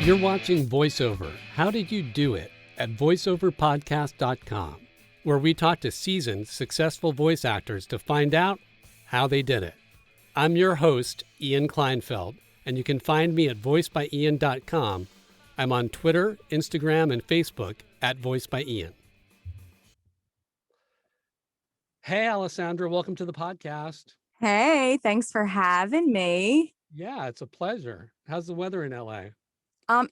You're watching VoiceOver, How Did You Do It? At voiceoverpodcast.com, where we talk to seasoned, successful voice actors to find out how they did it. I'm your host, Ian Kleinfeld, and you can find me at voicebyian.com. I'm on Twitter, Instagram, and Facebook at voicebyian. Hey, Alessandra, welcome to the podcast. Hey, thanks for having me. Yeah, it's a pleasure. How's the weather in LA?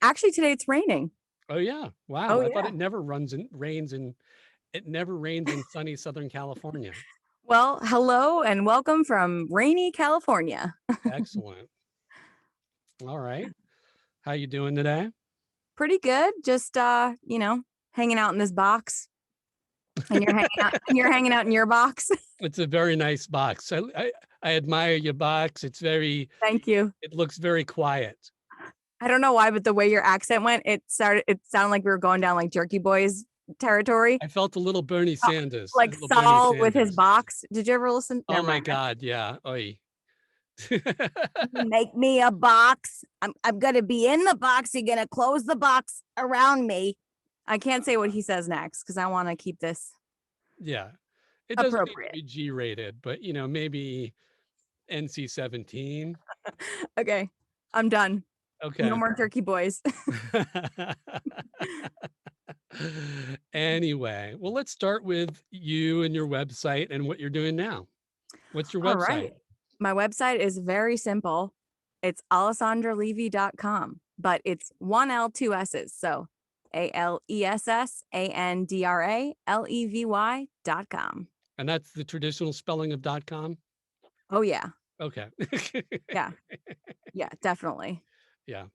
Actually today it's raining. Oh yeah. Wow. Oh, I thought yeah. it never rains in sunny Southern California. Well, hello and welcome from rainy California. Excellent. All right. How you doing today? Pretty good. Just hanging out in this box. And you're hanging out in your box. It's a very nice box. I admire your box. It's very Thank you. It looks very quiet. I don't know why, but the way your accent went, it sounded like we were going down like Jerky Boys territory. I felt a little Bernie Sanders. Like Saul with his box. Did you ever listen? Oh my God, yeah. Oy. Make me a box. I'm gonna be in the box. You're gonna close the box around me. I can't say what he says next because I want to keep this. Yeah, it doesn't need appropriate. to be G-rated, but maybe NC-17. Okay, I'm done. Okay. No more Jerky Boys. Anyway, well, let's start with you and your website and what you're doing now. What's your website? All right. My website is very simple. It's alessandralevy.com, but it's one L, two S's. So ALESSANDRALEVY.com. And that's the traditional spelling of .com? Oh, yeah. Okay. Yeah. Yeah, definitely. Yeah.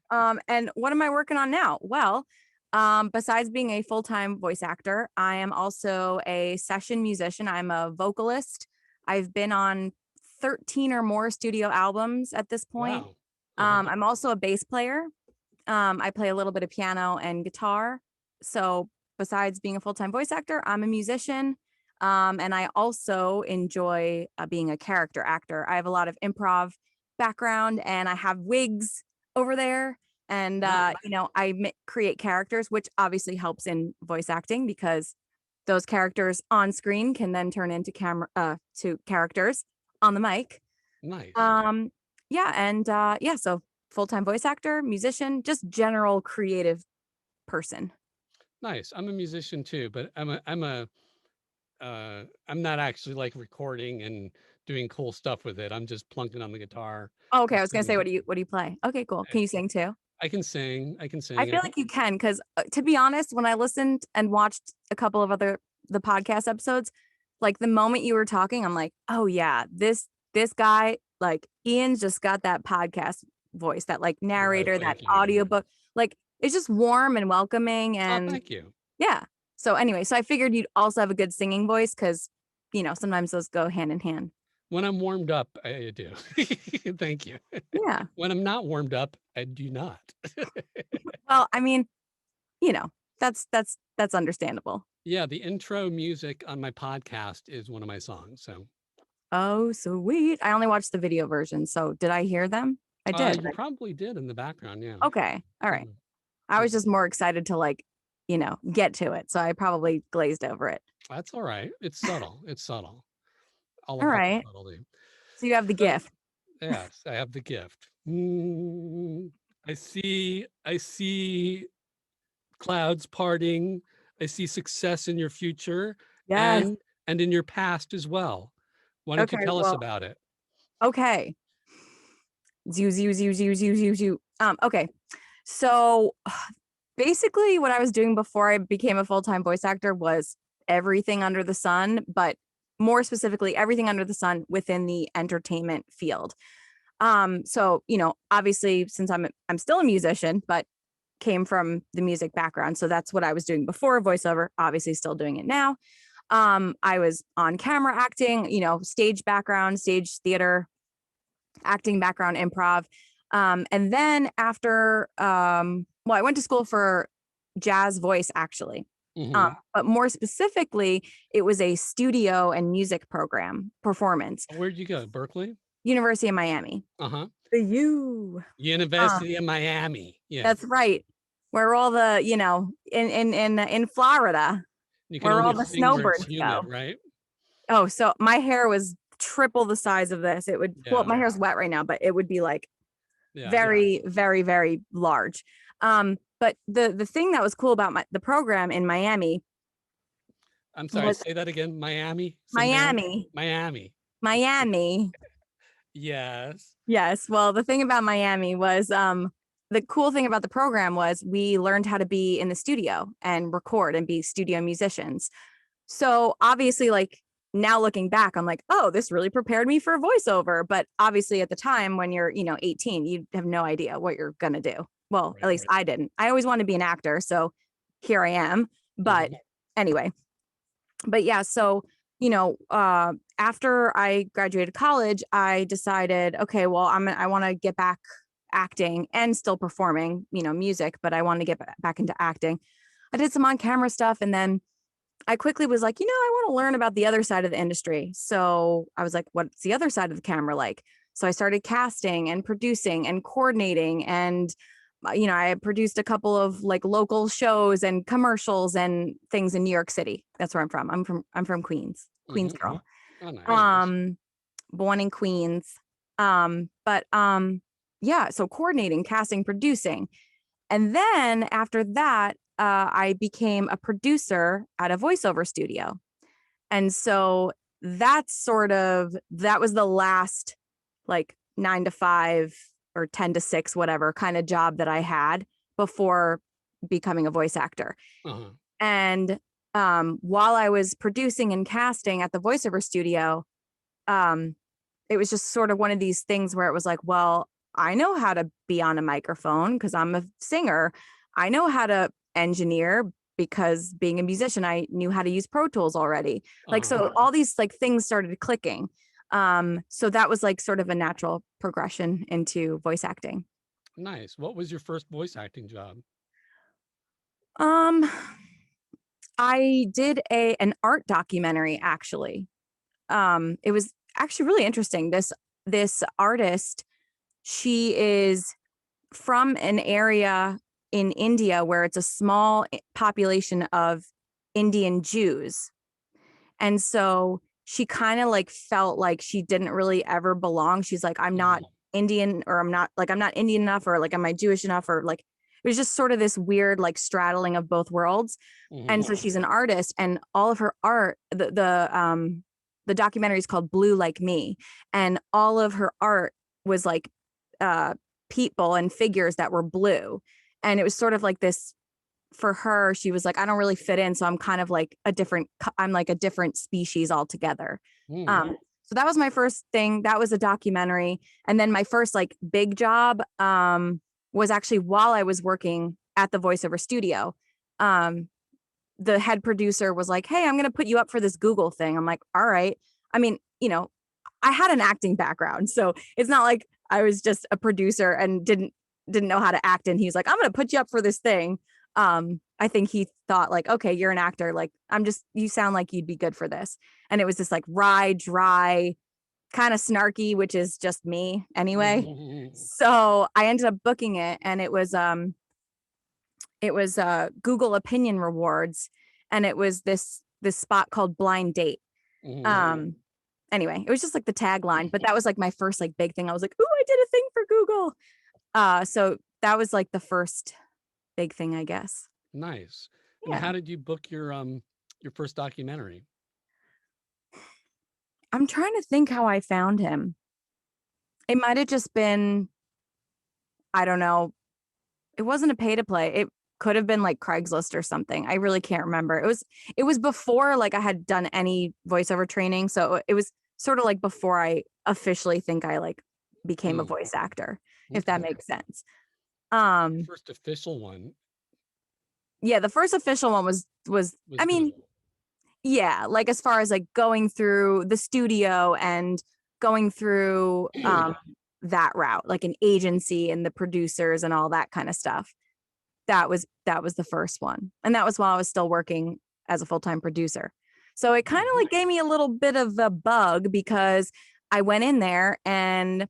And what am I working on now? Well, besides being a full-time voice actor, I am also a session musician. I'm a vocalist. I've been on 13 or more studio albums at this point. Wow. I'm also a bass player. I play a little bit of piano and guitar. So besides being a full-time voice actor, I'm a musician. And I also enjoy being a character actor. I have a lot of improv background and I have wigs over there. And, I create characters, which obviously helps in voice acting because those characters on screen can then turn into to characters on the mic. Nice. So full-time voice actor, musician, just general creative person. Nice. I'm a musician too, but I'm not actually like recording and doing cool stuff with it. I'm just plunking on the guitar. Oh, okay. I was going to say, what do you play? Okay, cool. Can you sing too? I can sing. I feel like you can, because to be honest, when I listened and watched a couple of the podcast episodes, like the moment you were talking, I'm like, oh yeah, this guy, like Ian's just got that podcast voice, that like narrator, that audiobook, like it's just warm and welcoming. And thank you. Yeah. So anyway, so I figured you'd also have a good singing voice because, sometimes those go hand in hand. When I'm warmed up, I do. Thank you. Yeah. When I'm not warmed up, I do not. Well, I mean, that's understandable. Yeah, the intro music on my podcast is one of my songs. So. Oh, sweet. I only watched the video version. So did I hear them? I did. You probably did in the background. Yeah. Okay. All right. I was just more excited to get to it. So I probably glazed over it. That's all right. It's subtle. It's subtle. All right. So you have the gift. Yes, I have the gift. I see clouds parting. I see success in your future. Yes. And in your past as well. Why don't you tell us about it? Okay. Okay. So basically what I was doing before I became a full-time voice actor was everything under the sun, but more specifically, everything under the sun within the entertainment field. So, obviously since I'm still a musician, but came from the music background. So that's what I was doing before voiceover, obviously still doing it now. I was on camera acting, stage background, stage theater, acting background, improv. And then after, I went to school for jazz voice actually. Mm-hmm. But more specifically, it was a studio and music program performance. Where'd you go? Berkeley? University of Miami. Uh-huh. The U. University of Miami. Yeah. That's right. Where all the, in Florida, You can where all only the sing where it's snowbirds humid, go. right? Oh, so my hair was triple the size of this. It would, well, Yeah. my hair's wet right now, but it would be like Yeah. very, very, very large. But the thing that was cool about the program in Miami I'm sorry, was say that again. Miami? Miami. Miami. Miami. Yes. Yes. Well, the thing about Miami was the cool thing about the program was we learned how to be in the studio and record and be studio musicians. So obviously, like now looking back, I'm like, oh, this really prepared me for a voiceover. But obviously at the time when you're, 18, you have no idea what you're going to do. Well, Right, at least I didn't. I always wanted to be an actor. So here I am. But anyway, but yeah, so, after I graduated college, I decided, okay, well, I want to get back acting and still performing, music, but I want to get back into acting. I did some on-camera stuff, and then I quickly was like, I want to learn about the other side of the industry. So I was like, what's the other side of the camera like? So I started casting and producing and coordinating, and I produced a couple of like local shows and commercials and things in New York City. That's where I'm from. I'm from Queens, girl. Oh, nice. Born in Queens. But yeah, so coordinating, casting, producing. And then after that, I became a producer at a voiceover studio. And so that was the last like 9 to 5 or 10 to 6, whatever kind of job that I had before becoming a voice actor. And while I was producing and casting at the voiceover studio, it was just sort of one of these things where it was like, well, I know how to be on a microphone because I'm a singer. I know how to engineer because being a musician, I knew how to use Pro Tools already. Like, so all these like things started clicking. So that was like sort of a natural progression into voice acting. Nice. What was your first voice acting job? I did an art documentary, actually. It was actually really interesting. This artist, she is from an area in India where it's a small population of Indian Jews. And so she kind of like felt like she didn't really ever belong. She's like, I'm not Indian, or I'm not Indian enough, or like, am I Jewish enough? Or like, it was just sort of this weird like straddling of both worlds. And so she's an artist, and all of her art, the documentary is called Blue Like Me. And all of her art was like people and figures that were blue. And it was sort of like this, for her, she was like, I don't really fit in. So I'm kind of like I'm like a different species altogether. So that was my first thing. That was a documentary. And then my first like big job was actually while I was working at the voiceover studio. The head producer was like, hey, I'm going to put you up for this Google thing. I'm like, all right. I mean, I had an acting background, so it's not like I was just a producer and didn't know how to act. And he's like, I'm going to put you up for this thing. I think he thought like, okay, you're an actor. Like, you sound like you'd be good for this. And it was this like wry, dry, kind of snarky, which is just me anyway. So I ended up booking it, and it was Google Opinion Rewards, and it was this spot called Blind Date. Anyway, it was just like the tagline, but that was like my first like big thing. I was like, ooh, I did a thing for Google. So that was like the first big thing, I guess. Nice. Yeah. And how did you book your first documentary? I'm trying to think how I found him. It might have just been, I don't know. It wasn't a pay to play. It could have been like Craigslist or something. I really can't remember. It was before like I had done any voiceover training. So it was sort of like before I officially think I like became a voice actor, if that makes sense. First official one. Yeah, the first official one was I mean, yeah, like as far as like going through the studio and going through that route, like an agency and the producers and all that kind of stuff. That was the first one. And that was while I was still working as a full-time producer. So it kind of like gave me a little bit of a bug, because I went in there and,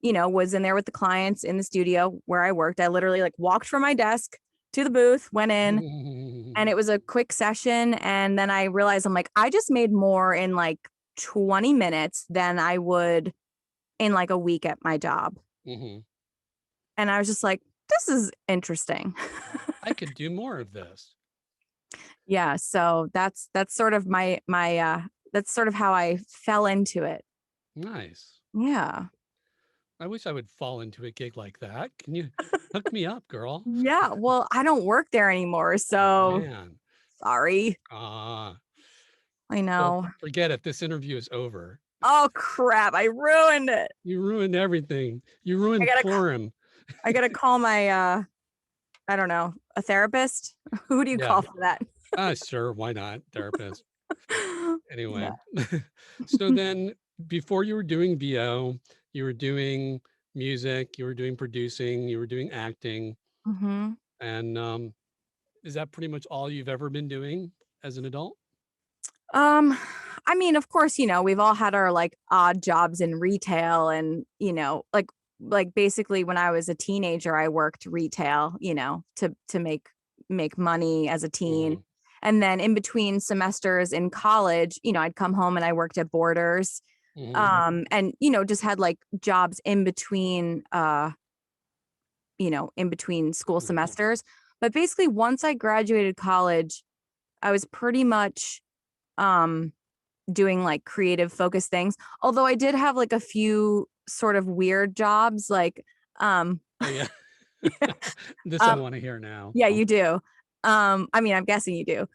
was in there with the clients in the studio where I worked. I literally like walked from my desk to the booth, went in, and it was a quick session. And then I realized I'm like, I just made more in like 20 minutes than I would in like a week at my job. Mm-hmm. And I was just like, this is interesting. I could do more of this. Yeah. So that's sort of my that's sort of how I fell into it. Nice. Yeah. I wish I would fall into a gig like that. Can you hook me up, girl? Yeah. Well, I don't work there anymore. So Man. sorry. Ah. I know. Well, forget it. This interview is over. Oh crap. I ruined it. You ruined everything. You ruined Purim. I gotta call my I don't know, a therapist. Who do you call for that? Sure, why not? Therapist. Anyway. Yeah. So then before you were doing VO, you were doing music, you were doing producing, you were doing acting. Mm-hmm. And is that pretty much all you've ever been doing as an adult? I mean, of course, we've all had our like odd jobs in retail and, like basically when I was a teenager, I worked retail, to make money as a teen. Mm-hmm. And then in between semesters in college, I'd come home and I worked at Borders. Mm-hmm. And, just had like jobs in between, in between school semesters. But basically once I graduated college, I was pretty much doing like creative focused things. Although I did have like a few sort of weird jobs, like Oh yeah. This I want to hear now. Yeah, you do. I mean, I'm guessing you do.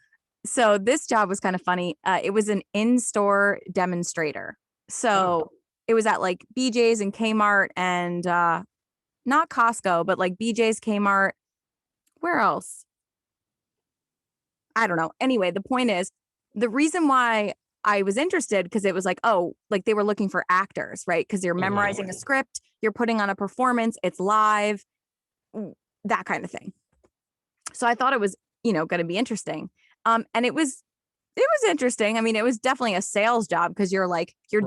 So this job was kind of funny. It was an in-store demonstrator. So it was at like BJ's and Kmart and not Costco, but like BJ's, Kmart. Where else? I don't know. Anyway, the point is, the reason why I was interested, because it was like, oh, like they were looking for actors, right? Because you're memorizing a script, you're putting on a performance, it's live, that kind of thing. So I thought it was, going to be interesting. And it was interesting. I mean, it was definitely a sales job because you're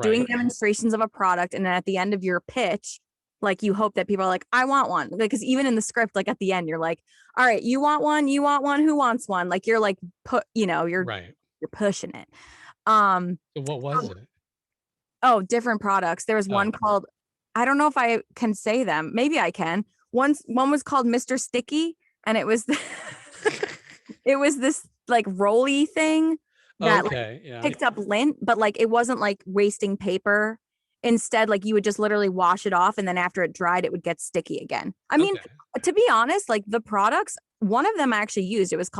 doing demonstrations of a product. And then at the end of your pitch, like you hope that people are like, I want one. Because even in the script, like at the end, you're like, all right, you want one, who wants one? Like you're like, you're pushing it. So what was it? Oh, different products. There was one called, I don't know if I can say them. Maybe I can. One was called Mr. Sticky, and it was it was this like rolly thing that picked up lint, but like it wasn't like wasting paper. Instead, like you would just literally wash it off, and then after it dried, it would get sticky again. I mean, to be honest, like the products, one of them I actually used. It was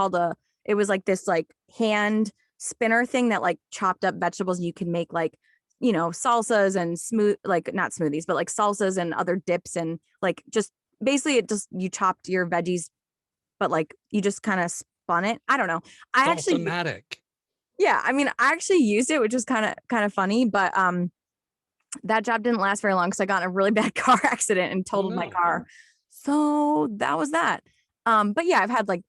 like this like hand spinner thing that like chopped up vegetables. You can make like, salsas and not smoothies, but like salsas and other dips, and like just basically you chopped your veggies, but like you just kind of spun it. I don't know. Yeah, I mean, I actually used it, which was kind of funny, but that job didn't last very long because I got in a really bad car accident and totaled my car. So that was that. But yeah, I've had like,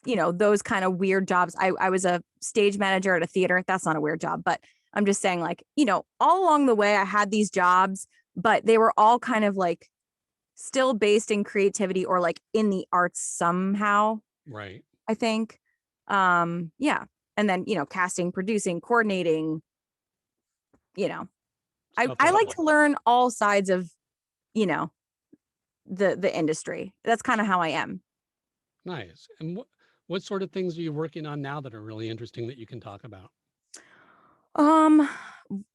those kind of weird jobs. I was a stage manager at a theater. That's not a weird job, but I'm just saying like, all along the way I had these jobs, but they were all kind of like still based in creativity or like in the arts somehow. Right. I think. Yeah. And then, casting, producing, coordinating, I like to learn all sides of, the industry. That's kind of how I am. Nice. And what sort of things are you working on now that are really interesting that you can talk about?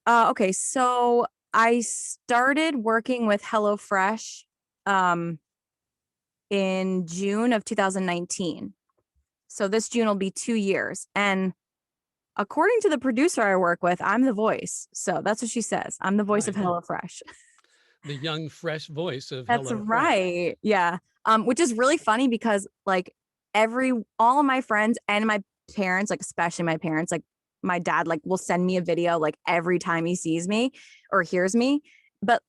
Okay. So I started working with HelloFresh, in June of 2019. So this June will be 2 years. And according to the producer I work with, I'm the voice. So that's what she says. I'm the voice of HelloFresh. The young, fresh voice of That's right. Yeah. Which is really funny because like all of my friends and my parents, like especially my parents, like my dad, like will send me a video like every time he sees me or hears me. But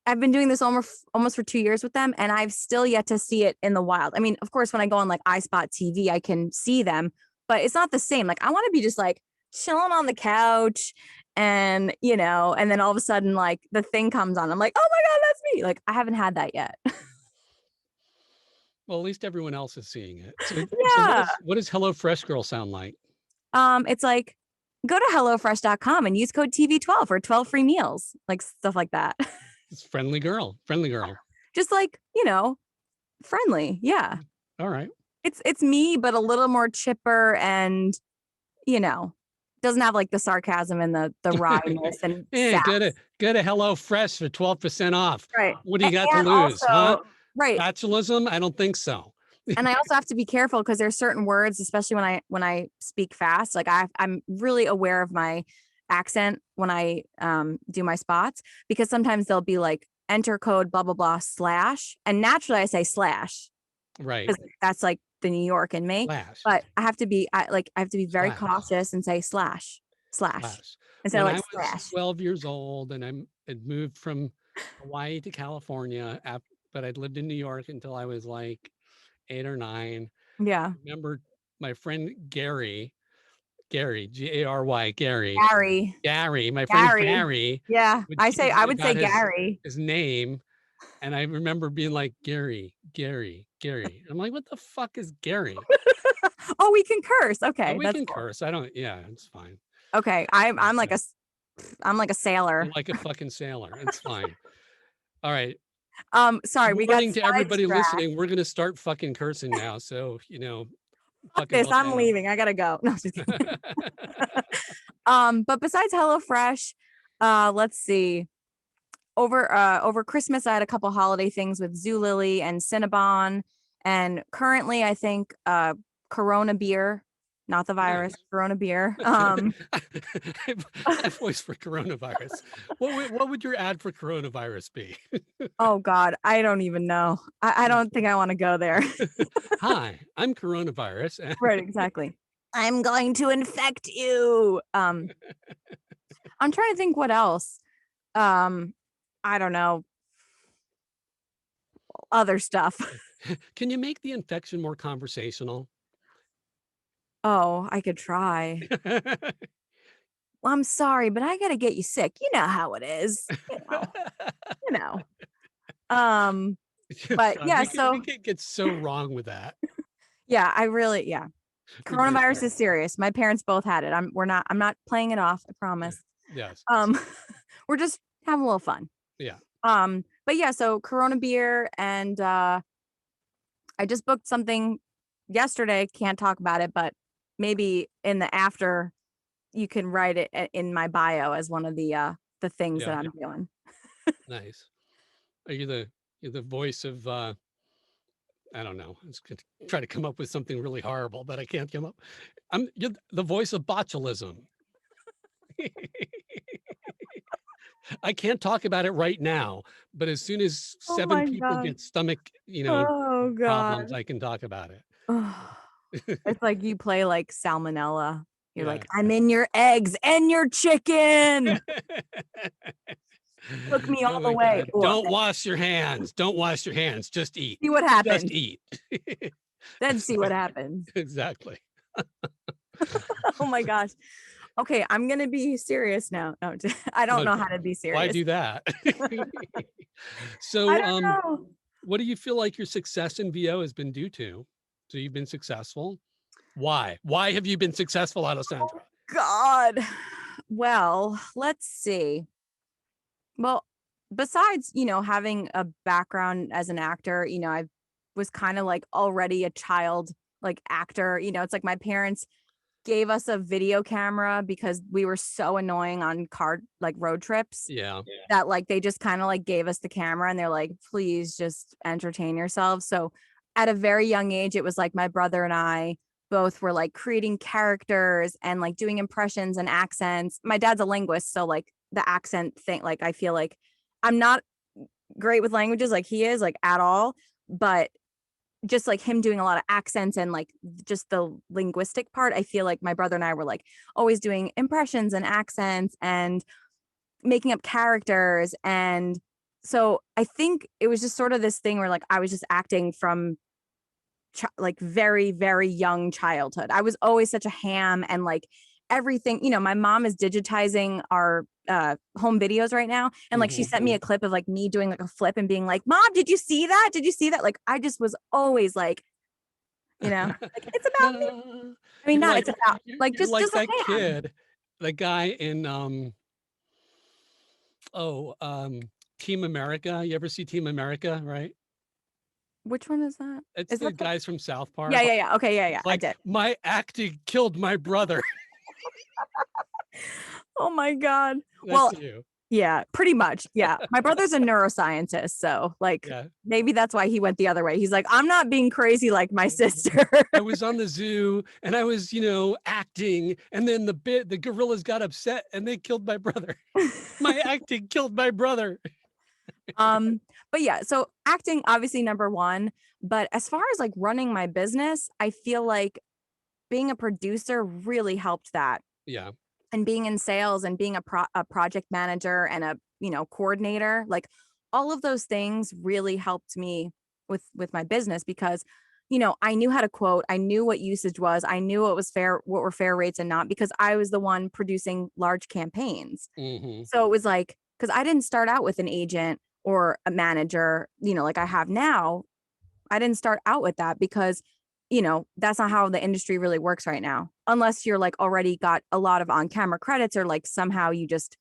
I've been doing this almost for 2 years with them, and I've still yet to see it in the wild. I mean, of course, when I go on like iSpot TV, I can see them, but it's not the same. Like I want to be just like chilling on the couch and and then all of a sudden like the thing comes on. I'm like, oh my God, that's me. Like I haven't had that yet. Well, at least everyone else is seeing it. So Yeah. what does Hello Fresh Girl sound like? It's like go to HelloFresh.com and use code TV12 for 12 free meals, like stuff like that. It's friendly girl. Just like, friendly. Yeah. All right. It's me, but a little more chipper and, doesn't have like the sarcasm and the wryness and Hey, sass. go to Hello Fresh for 12% off. Right. What do you got to And lose? also, Huh? right. Botulism? I don't think so. And I also have to be careful because there's certain words, especially when I speak fast. Like I'm really aware of my accent when I do my spots, because sometimes they'll be like enter code blah blah blah / and naturally I say slash, Right. because that's like the New York in me. Slash. But I have to be very Slash. cautious and say slash instead When of like I was slash. 12 years old and had moved from Hawaii to California, but I'd lived in New York until I was like 8 or 9. Yeah. I remember my friend Gary, Gary, Gary, Gary. my friend Gary. Yeah. I would say about Gary. his name. And I remember being like, Gary. I'm like, what the fuck is Gary? Oh, we can curse. Okay. Oh, we can curse. Yeah, it's fine. Okay. I'm like a sailor. I'm like a fucking sailor. It's fine. All right. Sorry, we got Warning to everybody sidetracked. listening, we're gonna start fucking cursing now. So, Fuck this, I'm leaving. I gotta go. No, just kidding. But besides HelloFresh, let's see. Over Christmas, I had a couple holiday things with Zulily and Cinnabon, and currently, I think Corona beer, not the virus, Corona beer. I have voice for coronavirus. What would your ad for coronavirus be? Oh God, I don't even know. I don't think I want to go there. Hi, I'm coronavirus. Right, exactly. I'm going to infect you. I'm trying to think what else. I don't know. Other stuff. Can you make the infection more conversational? Oh, I could try. Well, I'm sorry, but I gotta get you sick. You know how it is. You know. But yeah, we can get so wrong with that. Yeah, coronavirus is serious. My parents both had it. I'm not playing it off, I promise. Yes. We're just having a little fun. Yeah. But yeah, so Corona beer, and I just booked something yesterday. Can't talk about it, but maybe in the after you can write it in my bio as one of the things that I'm doing. Nice. Are you the voice of I don't know. I was gonna try to come up with something really horrible, but I can't come up. You're the voice of botulism. I can't talk about it right now, but as soon as 7 people get stomach, problems, I can talk about it. It's like you play like salmonella. You're like, I'm in your eggs and your chicken. Took me all the way. Don't wash your hands. Just eat. See what happens. Just eat. Then see what happens. Exactly. Oh my gosh. Okay, I'm gonna be serious now. No, I don't know how to be serious. Why do that? So, what do you feel like your success in VO has been due to? So you've been successful. Why? Why have you been successful, Alessandra? Oh, God. Well, let's see. Well, besides, having a background as an actor, I was kind of like already a child, like actor. It's like my parents gave us a video camera because we were so annoying on road trips. Yeah. That like they just kind of like gave us the camera and they're like, please just entertain yourselves. So at a very young age, it was like my brother and I both were like creating characters and like doing impressions and accents. My dad's a linguist, so like the accent thing, like I feel like I'm not great with languages like he is, like at all, but just like him doing a lot of accents and like just the linguistic part, I feel like my brother and I were like always doing impressions and accents and making up characters. And so I think it was just sort of this thing where like I was just acting from like very, very young childhood. I was always such a ham and like everything, my mom is digitizing our home videos right now. And like, she sent me a clip of like me doing like a flip and being like, Mom, did you see that? Did you see that? Like, I just was always like, like, it's about me. I mean, it's about like, just like just that a fan. kid, the guy in, Team America. You ever see Team America, right? Which one is that? It's Is the that guys from South Park. Yeah. Okay. Yeah. Like, I did. my acting killed my brother. Oh my God. That's you. Yeah, pretty much. Yeah. My brother's a neuroscientist. So like, maybe that's why he went the other way. He's like, I'm not being crazy like my sister. I was on the zoo and I was, acting. And then the gorillas got upset and they killed my brother. My acting killed my brother. But yeah, so acting, obviously number one. But as far as like running my business, I feel like being a producer really helped that. Yeah. And being in sales and being a project manager and a, coordinator, like all of those things really helped me with my business because, I knew how to quote, I knew what usage was, I knew what was fair, what were fair rates and not, because I was the one producing large campaigns. So it was like, because I didn't start out with an agent or a manager, like I have now. I didn't start out with that because that's not how the industry really works right now, unless you're like already got a lot of on-camera credits or like somehow you just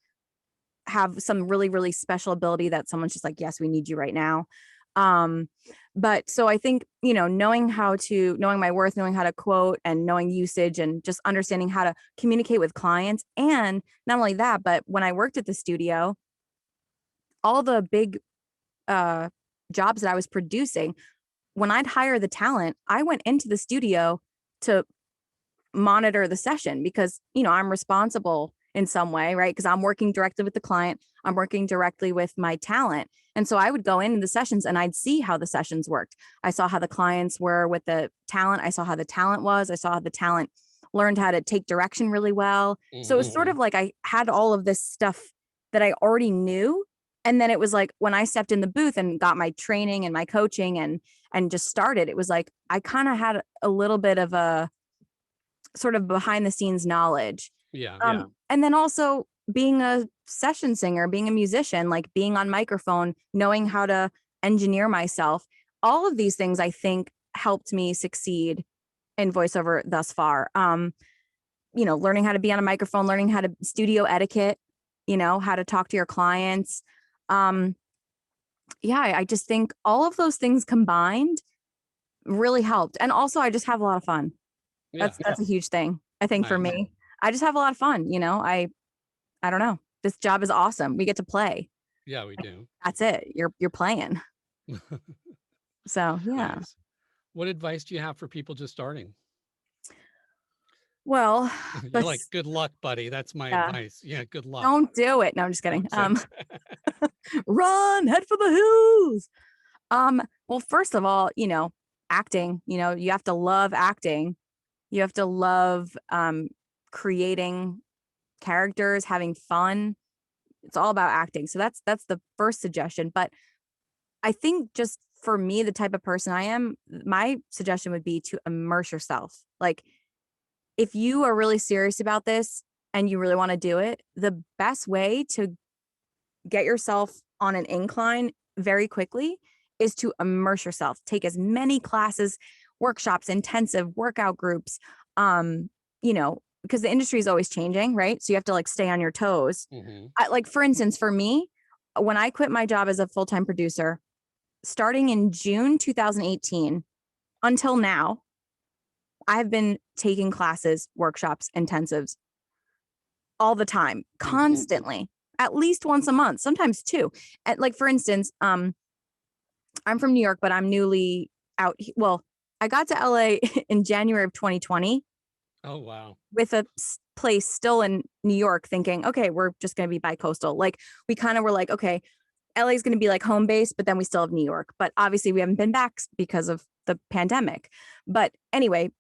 have some really, really special ability that someone's just like, yes, we need you right now. But so I think, knowing my worth, knowing how to quote and knowing usage and just understanding how to communicate with clients. And not only that, but when I worked at the studio, all the big jobs that I was producing, when I'd hire the talent, I went into the studio to monitor the session because, I'm responsible in some way, right? Because I'm working directly with the client. I'm working directly with my talent. And so I would go into the sessions and I'd see how the sessions worked. I saw how the clients were with the talent. I saw how the talent was. I saw how the talent learned how to take direction really well. So it's sort of like I had all of this stuff that I already knew. And then it was like when I stepped in the booth and got my training and my coaching and just started, it was like I kind of had a little bit of a sort of behind the scenes knowledge. Yeah. And then also being a session singer, being a musician, like being on microphone, knowing how to engineer myself. All of these things I think helped me succeed in voiceover thus far. Learning how to be on a microphone, learning how to studio etiquette, how to talk to your clients. I just think all of those things combined really helped. And also I just have a lot of fun. That's a huge thing. I think for me, I just have a lot of fun. I don't know. This job is awesome. We get to play. Yeah, we do. That's it. You're playing. So yeah. Nice. What advice do you have for people just starting? Well, you're like, good luck, buddy. That's my advice. Yeah, good luck. Don't do it. No, I'm just kidding. Run, head for the hills. Well, first of all, acting, you have to love acting. You have to love creating characters, having fun. It's all about acting. So that's the first suggestion. But I think just for me, the type of person I am, my suggestion would be to immerse yourself. Like, if you are really serious about this and you really want to do it, the best way to get yourself on an incline very quickly is to immerse yourself. Take as many classes, workshops, intensive workout groups, because the industry is always changing, right? So you have to like stay on your toes. Like, for instance, for me, when I quit my job as a full-time producer, starting in June 2018 until now, I have been taking classes, workshops, intensives all the time, constantly, at least once a month, sometimes two. And like, for instance, I'm from New York, but I'm newly out. Well, I got to LA in January of 2020. Oh, wow. With a place still in New York thinking, okay, we're just going to be bi-coastal. Like, we kind of were like, okay, LA is going to be like home base, but then we still have New York. But obviously we haven't been back because of the pandemic. But anyway,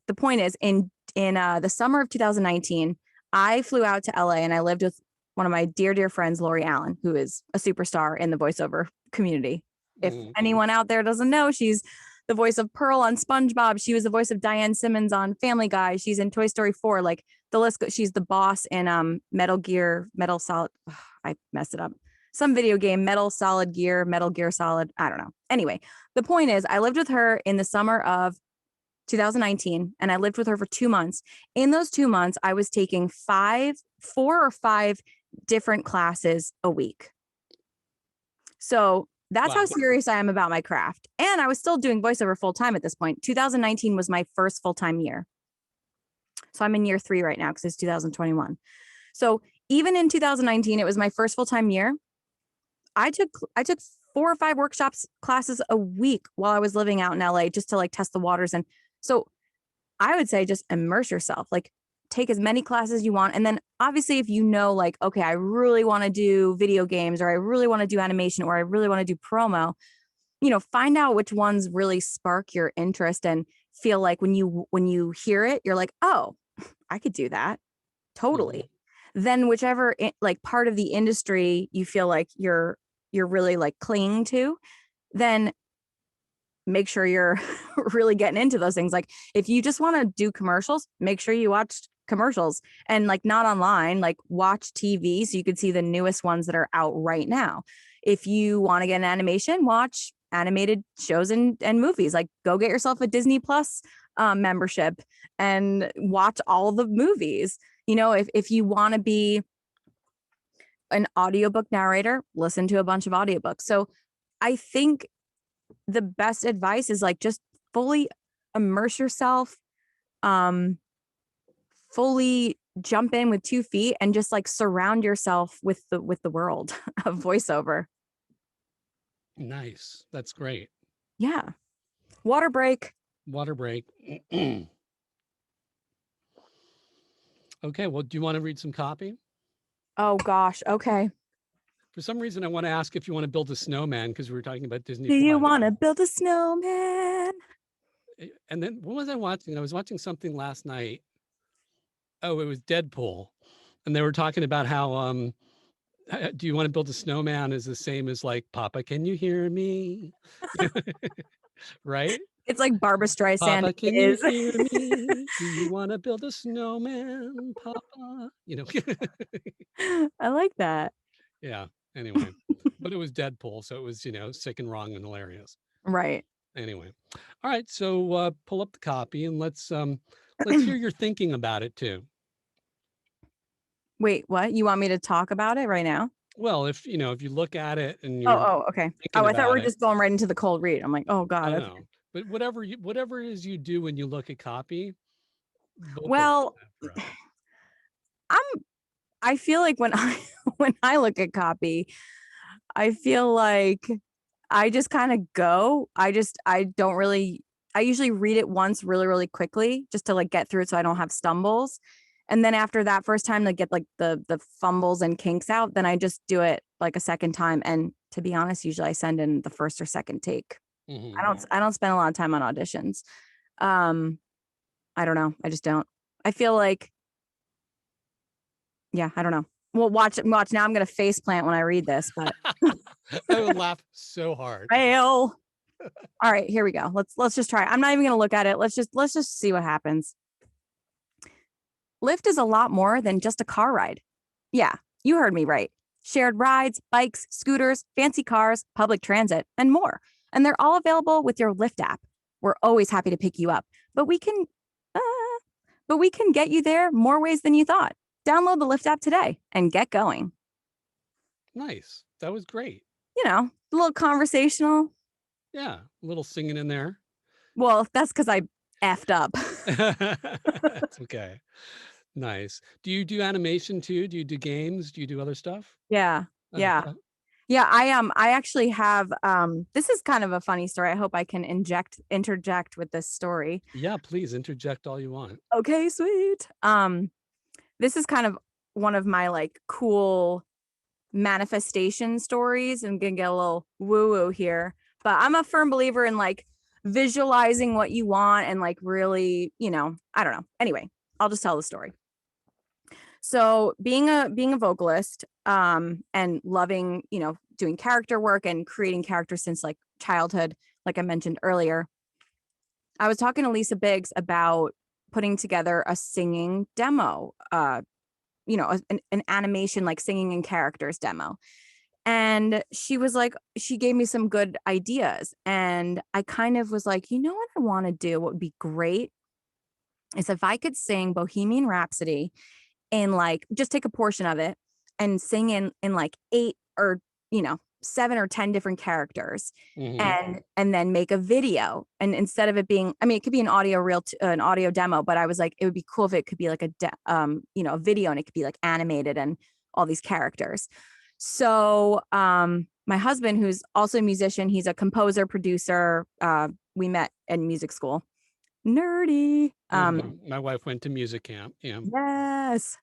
the point is in the summer of 2019, I flew out to LA and I lived with one of my dear, dear friends, Lori Allen, who is a superstar in the voiceover community. If anyone out there doesn't know, she's the voice of Pearl on SpongeBob. She was the voice of Diane Simmons on Family Guy. She's in Toy Story 4. Like the list goes, she's the boss in Metal Solid. I messed it up. Some video game, Metal Gear Solid. I don't know. Anyway, the point is I lived with her in the summer of 2019 and I lived with her for 2 months. In those 2 months, I was taking 4 or 5 different classes a week. So that's how serious I am about my craft. And I was still doing voiceover full time at this point. 2019 was my first full-time year. So I'm in year 3 right now because it's 2021. So even in 2019, it was my first full-time year. I took 4 or 5 workshops classes a week while I was living out in LA just to like test the waters. And so I would say just immerse yourself, like take as many classes you want. And then obviously if you know, like, okay, I really want to do video games or I really want to do animation or I really want to do promo, you know, find out which ones really spark your interest and feel like when you hear it, you're like, oh, I could do that. Totally. Then whichever like part of the industry you feel like you're really like clinging to, then make sure you're really getting into those things. Like if you just want to do commercials, make sure you watch commercials and like not online, like watch TV so you can see the newest ones that are out right now. If you want to get an animation, watch animated shows and movies. Like go get yourself a Disney Plus membership and watch all the movies. You know, if you want to be an audiobook narrator, listen to a bunch of audiobooks. So I think the best advice is like just fully immerse yourself, fully jump in with 2 feet and just like surround yourself with the world of voiceover. Nice. That's great. Yeah. Water break. Okay, well, do you want to read some copy? Oh gosh. Okay. For some reason, I want to ask if you want to build a snowman because we were talking about Disney. Do you want to build a snowman? And then what was I watching? I was watching something last night. Oh, it was Deadpool. And they were talking about how, do you want to build a snowman is the same as like, Papa, can you hear me? Right? It's like Barbara Streisand. Papa, can you hear me? Do you want to build a snowman, Papa? You know. I like that. Yeah. Anyway, but it was Deadpool, so it was, you know, sick and wrong and hilarious. Right. Anyway, all right. So pull up the copy and let's hear your thinking about it too. Wait, what? You want me to talk about it right now? Well, if you look at it and you're okay. Oh, I thought we were just going right into the cold read. I'm like, oh God. I know. But whatever it is you do when you look at copy. Well, I feel like when I look at copy, I feel like I just kind of go. I usually read it once really, really quickly just to like get through it so I don't have stumbles. And then after that first time to get like the fumbles and kinks out, then I just do it like a second time. And to be honest, usually I send in the first or second take. I don't spend a lot of time on auditions. I don't know. I just don't. I feel like, yeah, I don't know. Well, watch. Now I'm going to face plant when I read this, but I would laugh so hard. Fail. All right, here we go. Let's just try. I'm not even going to look at it. Let's just see what happens. Lyft is a lot more than just a car ride. Yeah, you heard me right. Shared rides, bikes, scooters, fancy cars, public transit, and more. And they're all available with your Lyft app. We're always happy to pick you up, but we can get you there more ways than you thought. Download the Lyft app today and get going. Nice. That was great. You know, a little conversational. Yeah, a little singing in there. Well, that's because I effed up. That's okay. Nice. Do you do animation too? Do you do games? Do you do other stuff? Yeah. Yeah. Yeah, I actually have this is kind of a funny story. I hope I can interject with this story. Yeah, please interject all you want. Okay, sweet. This is kind of one of my like cool manifestation stories. I'm gonna get a little woo-woo here, but I'm a firm believer in like visualizing what you want and like really, you know, I don't know. Anyway, I'll just tell the story. So being a vocalist and loving, you know, doing character work and creating characters since like childhood, like I mentioned earlier, I was talking to Lisa Biggs about putting together a singing demo, an animation, like singing in characters demo. And she was like, she gave me some good ideas. And I kind of was like, you know what I want to do? What would be great is if I could sing Bohemian Rhapsody in like, just take a portion of it and sing in like 8 or, 7 or 10 different characters, and then make a video. And instead of it being, I mean, it could be an audio an audio demo, but I was like, it would be cool if it could be like a video, and it could be like animated and all these characters. So my husband, who's also a musician, he's a composer, producer. We met in music school. Nerdy. My wife went to music camp. Yeah. Yes.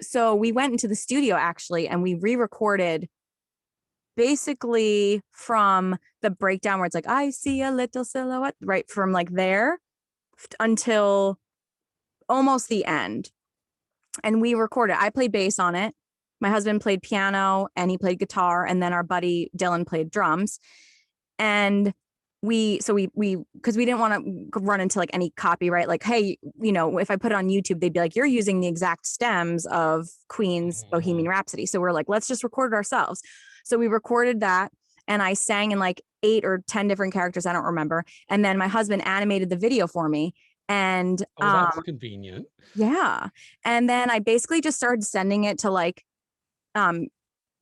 So we went into the studio actually, and we re-recorded basically from the breakdown where it's like, I see a little silhouette, right from like there until almost the end. And we recorded, I played bass on it. My husband played piano and he played guitar. And then our buddy Dylan played drums. And because we didn't want to run into like any copyright, like, hey, if I put it on YouTube, they'd be like, you're using the exact stems of Queen's Bohemian Rhapsody. So we're like, let's just record it ourselves. So we recorded that, and I sang in like 8 or 10 different characters. I don't remember. And then my husband animated the video for me. And that's convenient. Yeah. And then I basically just started sending it to like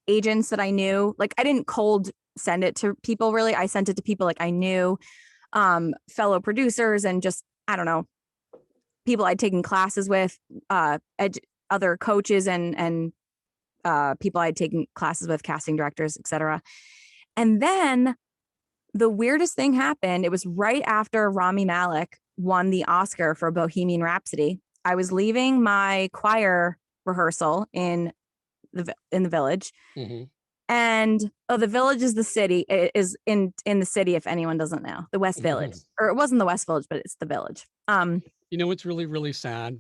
agents that I knew. Like, I didn't cold send it to people really. I sent it to people like I knew, fellow producers, and just, I don't know, people I'd taken classes with, other coaches and people I'd taken classes with, casting directors, etc. And then the weirdest thing happened. It was right after Rami Malek won the Oscar for Bohemian Rhapsody. I was leaving my choir rehearsal in the village. And the village is the city. It is in the city, if anyone doesn't know, the West Village. Or it wasn't the West Village, but it's the village. It's really, really sad.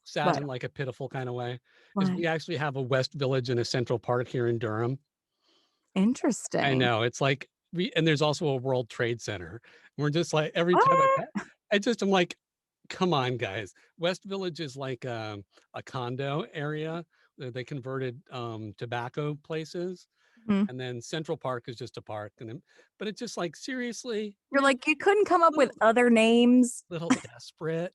Sad in like a pitiful kind of way. Is we actually have a West Village and a Central Park here in Durham. Interesting. I know. It's like and there's also a World Trade Center. We're just like, every time I'm like, come on, guys. West Village is like a condo area. They converted tobacco places. And then Central Park is just a park. But it's just like, seriously? You're like, you couldn't come up with other names? Little desperate.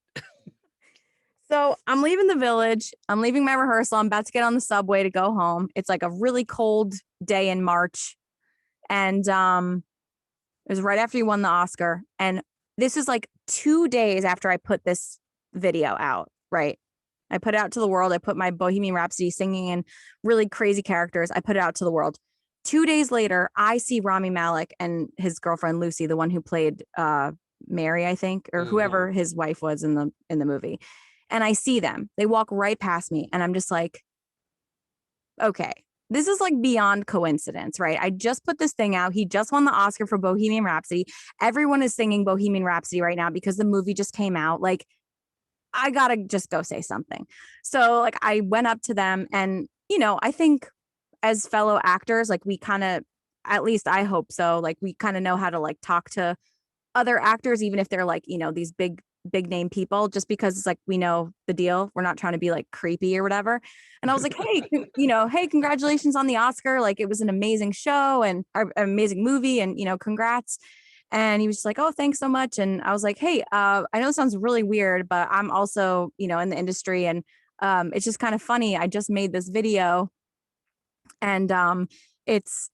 So I'm leaving the village. I'm leaving my rehearsal. I'm about to get on the subway to go home. It's like a really cold day in March. And it was right after you won the Oscar. And this is like 2 days after I put this video out, right? I put it out to the world. I put my Bohemian Rhapsody singing in really crazy characters. I put it out to the world. 2 days later, I see Rami Malek and his girlfriend, Lucy, the one who played Mary, I think, or whoever his wife was in the movie. And I see them. They walk right past me. And I'm just like, okay, this is like beyond coincidence, right? I just put this thing out. He just won the Oscar for Bohemian Rhapsody. Everyone is singing Bohemian Rhapsody right now because the movie just came out. Like, I gotta just go say something. So like, I went up to them, and, I think as fellow actors, like, we kind of, at least I hope so, like, we kind of know how to like talk to other actors, even if they're like, these big name people, just because it's like, we know the deal. We're not trying to be like creepy or whatever. And I was like, hey, hey, congratulations on the Oscar. Like, it was an amazing show and an amazing movie, and, congrats. And he was just like, oh, thanks so much. And I was like, hey, I know it sounds really weird, but I'm also, in the industry, and it's just kind of funny. I just made this video, and it's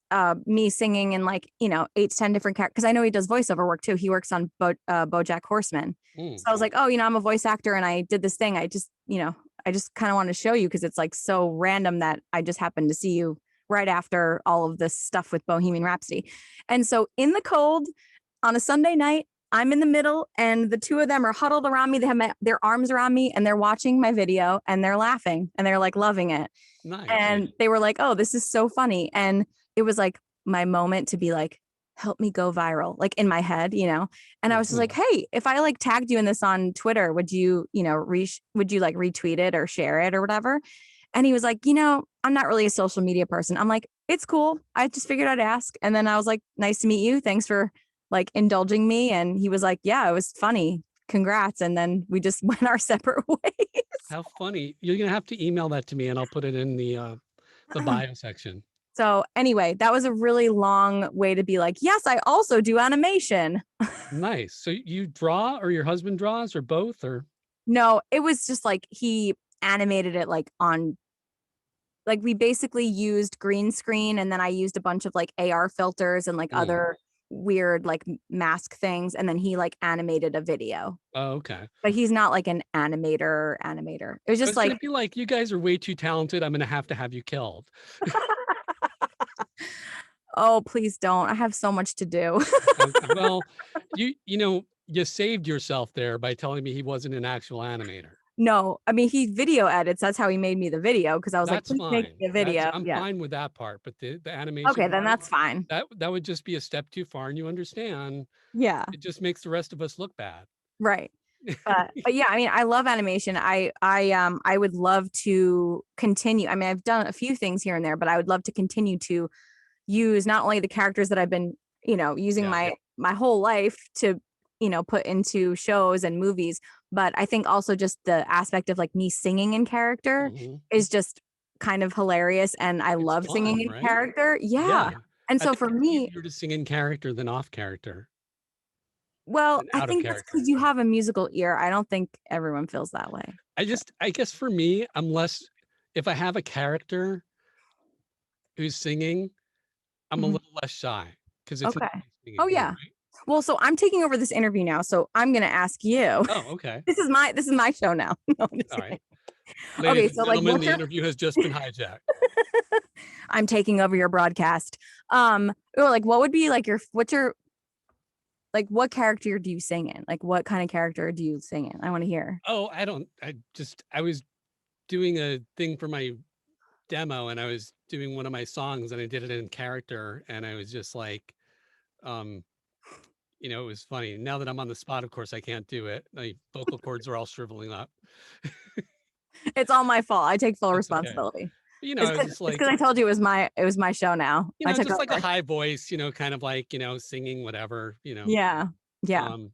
me singing in like, 8 to 10 different characters. Because I know he does voiceover work too. He works on BoJack Horseman. So I was like, oh, I'm a voice actor, and I did this thing. I just kind of wanted to show you, because it's like so random that I just happened to see you right after all of this stuff with Bohemian Rhapsody. And so in the cold on a Sunday night, I'm in the middle, and the two of them are huddled around me. They have their arms around me, and they're watching my video, and they're laughing, and they're like loving it. Nice. And they were like, oh, this is so funny. And it was like my moment to be like, help me go viral, like in my head, And I was just like, hey, if I like tagged you in this on Twitter, would you, would you like retweet it or share it or whatever? And he was like, I'm not really a social media person. I'm like, it's cool. I just figured I'd ask. And then I was like, nice to meet you. Thanks for like indulging me. And he was like, yeah, it was funny. Congrats. And then we just went our separate ways. How funny. You're going to have to email that to me and I'll put it in the bio section. So anyway, that was a really long way to be like, yes, I also do animation. Nice. So you draw, or your husband draws, or both, or? No, it was just like he animated it like on, like we basically used green screen, and then I used a bunch of like AR filters and like other weird like mask things, and then he like animated a video. Oh, okay. But he's not like an animator. It was just like, gonna be like, you guys are way too talented. I'm gonna have you killed. oh, please don't. I have so much to do. Okay. Well, you saved yourself there by telling me he wasn't an actual animator. No, I mean, he video edits. That's how he made me the video, because I was That's like, please make me a video. I'm fine with that part, but the animation. Okay, then that's fine. That would just be a step too far, and you understand. Yeah. It just makes the rest of us look bad. Right. But yeah, I mean, I love animation. I would love to continue. I mean, I've done a few things here and there, but I would love to continue to use not only the characters that I've been, using my whole life to, put into shows and movies, but I think also just the aspect of like me singing in character is just kind of hilarious, and I love singing in character. Yeah. And so for me, you're to sing in character than off character. Well, I think that's because you have a musical ear. I don't think everyone feels that way. I guess for me, if I have a character who's singing, I'm a little less shy because it's okay. Oh yeah. Right? Well, so I'm taking over this interview now, so I'm going to ask you. Oh, okay. This is my show now. No, all right. Ladies and gentlemen, the interview has just been hijacked. I'm taking over your broadcast. Like, what would be like what character do you sing in? Like, what kind of character do you sing in? I want to hear. Oh, I was doing a thing for my demo, and I was doing one of my songs, and I did it in character, and I was just like, it was funny. Now that I'm on the spot, of course, I can't do it. My vocal cords are all shriveling up. It's all my fault. I take full responsibility. Okay. It's because I told you it was my show now. I took just like a high voice, kind of like, singing whatever, Yeah. Yeah. I'm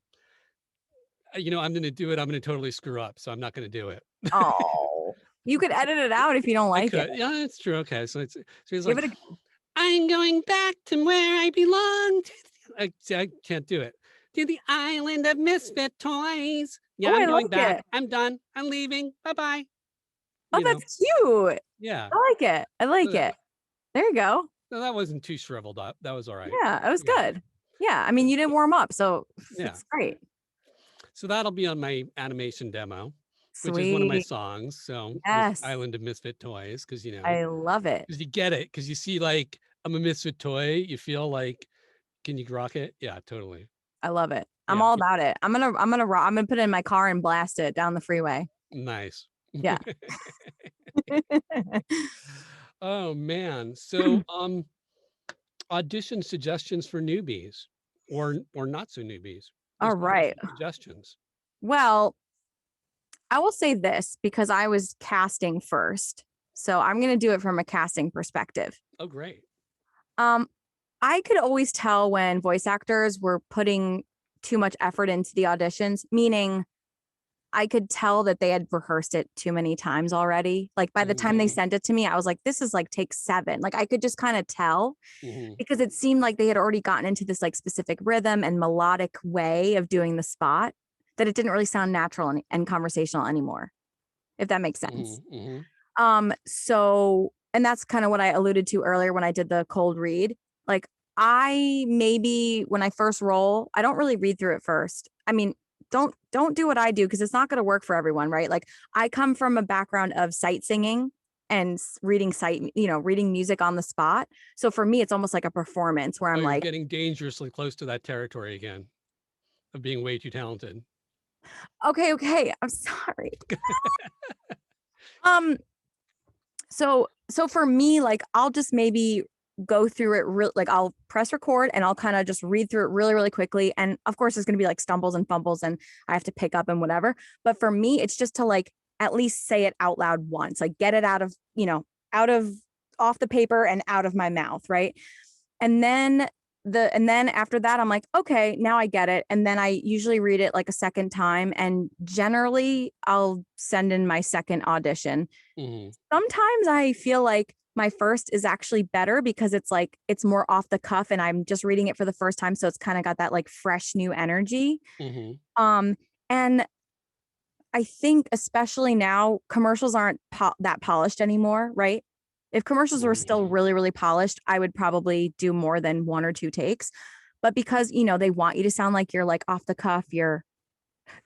going to do it. I'm going to totally screw up. So I'm not going to do it. Oh, you could edit it out if you don't like it. Yeah, it's true. Okay. So he's like, I'm going back to where I belong. I can't do it. To the island of misfit toys. Yeah, I'm going back. I'm done. I'm leaving. Bye-bye. Oh, that's cute. Yeah. I like it. There you go. No, that wasn't too shriveled up. That was all right. Yeah, it was good. Yeah. I mean, you didn't warm up, so it's great. So that'll be on my animation demo, Sweet. Which is one of my songs. So yes. Island of Misfit Toys, because I love it. Because you get it, because you see like I'm a misfit toy. You feel like, can you rock it? Yeah, totally. I love it. I'm all about it. I'm gonna put it in my car and blast it down the freeway. Nice. Yeah. Oh man. So audition suggestions for newbies or not so newbies. All right. Suggestions. Well, I will say this because I was casting first. So I'm going to do it from a casting perspective. Oh, great. I could always tell when voice actors were putting too much effort into the auditions, meaning I could tell that they had rehearsed it too many times already. Like by the time they sent it to me, I was like, this is like take 7. Like I could just kind of tell because it seemed like they had already gotten into this like specific rhythm and melodic way of doing the spot that it didn't really sound natural and conversational anymore, if that makes sense. So, and that's kind of what I alluded to earlier when I did the cold read. Like when I first roll, I don't really read through it first. I mean, don't do what I do because it's not going to work for everyone, right? Like I come from a background of sight singing and reading music on the spot. So for me, it's almost like a performance where I'm like getting dangerously close to that territory again of being way too talented. Okay. I'm sorry. So for me, like I'll just maybe go through it like I'll press record and I'll kind of just read through it really, really quickly. And of course, there's going to be like stumbles and fumbles and I have to pick up and whatever. But for me, it's just to like at least say it out loud once, like get it out of off the paper and out of my mouth. Right. And then and then after that, I'm like, okay, now I get it. And then I usually read it like a second time. And generally I'll send in my second audition. Mm-hmm. Sometimes I feel like my first is actually better because it's like, it's more off the cuff and I'm just reading it for the first time. So it's kind of got that like fresh new energy. Mm-hmm. And I think especially now commercials aren't that polished anymore, right? If commercials were still really, really polished, I would probably do more than 1 or 2 takes. But because, they want you to sound like you're like off the cuff, you're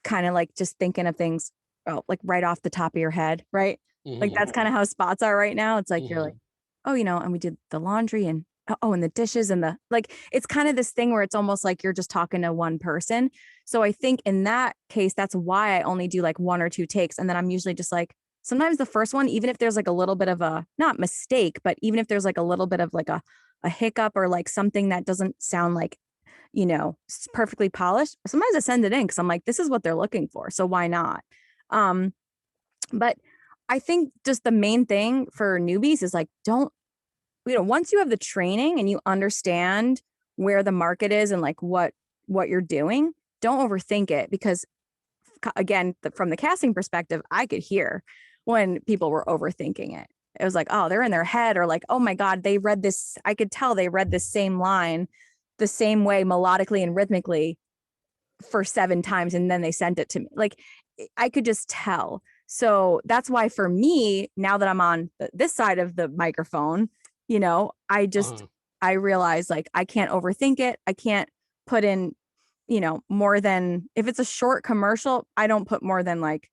kind of like just thinking of things, like right off the top of your head, right? Mm-hmm. Like that's kind of how spots are right now. It's like you're like, Mm-hmm. and we did the laundry and and the dishes and it's kind of this thing where it's almost like you're just talking to one person. So I think in that case, that's why I only do like 1 or 2 takes. And then I'm usually just like, sometimes the first one, even if there's like a little bit of a, not mistake, but even if there's like a little bit of like a hiccup or like something that doesn't sound like, perfectly polished, sometimes I send it in because I'm like, this is what they're looking for. So why not? But I think just the main thing for newbies is like, once you have the training and you understand where the market is and like what you're doing, don't overthink it because again, from the casting perspective, I could hear when people were overthinking it. It was like, oh, they're in their head or like, oh my God, they read this. I could tell they read this same line the same way melodically and rhythmically for 7 times. And then they sent it to me. Like I could just tell. So that's why for me, now that I'm on this side of the microphone, I realize like I can't overthink it. I can't put in, more than, if it's a short commercial, I don't put more than like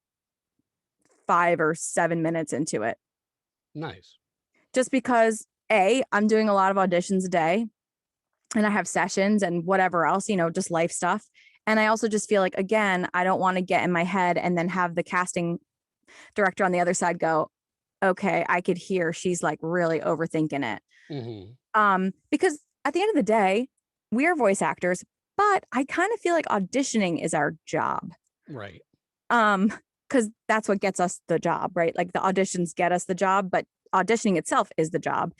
5 or 7 minutes into it. Nice. Just because I'm doing a lot of auditions a day and I have sessions and whatever else, just life stuff. And I also just feel like, again, I don't want to get in my head and then have the casting director on the other side go, okay, I could hear she's like really overthinking it. Mm-hmm. Because at the end of the day, we are voice actors, but I kind of feel like auditioning is our job. Right. Because that's what gets us the job, right? Like the auditions get us the job, but auditioning itself is the job.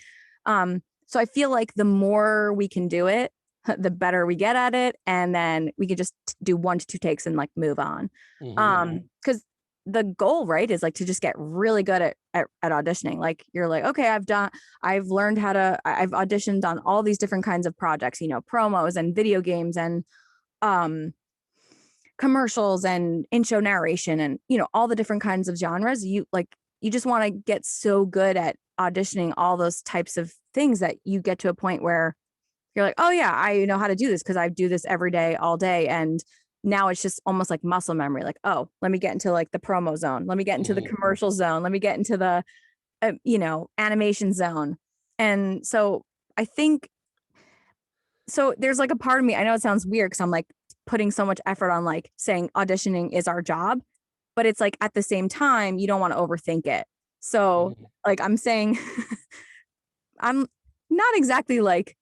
So I feel like the more we can do it, the better we get at it. And then we can just do 1 to 2 takes and like move on. Mm-hmm. Because the goal, right, is like to just get really good at auditioning. Like you're like, okay, I've learned I've auditioned on all these different kinds of projects, promos and video games and commercials and in-show narration and, all the different kinds of genres. You just want to get so good at auditioning all those types of things that you get to a point where you're like, oh yeah, I know how to do this because I do this every day, all day. And now it's just almost like muscle memory. Like, oh, let me get into like the promo zone. Let me get into the commercial zone. Let me get into the, animation zone. And so I think, so there's like a part of me, I know it sounds weird because I'm like putting so much effort on like saying auditioning is our job, but it's like at the same time, you don't want to overthink it. So like I'm saying, I'm not exactly like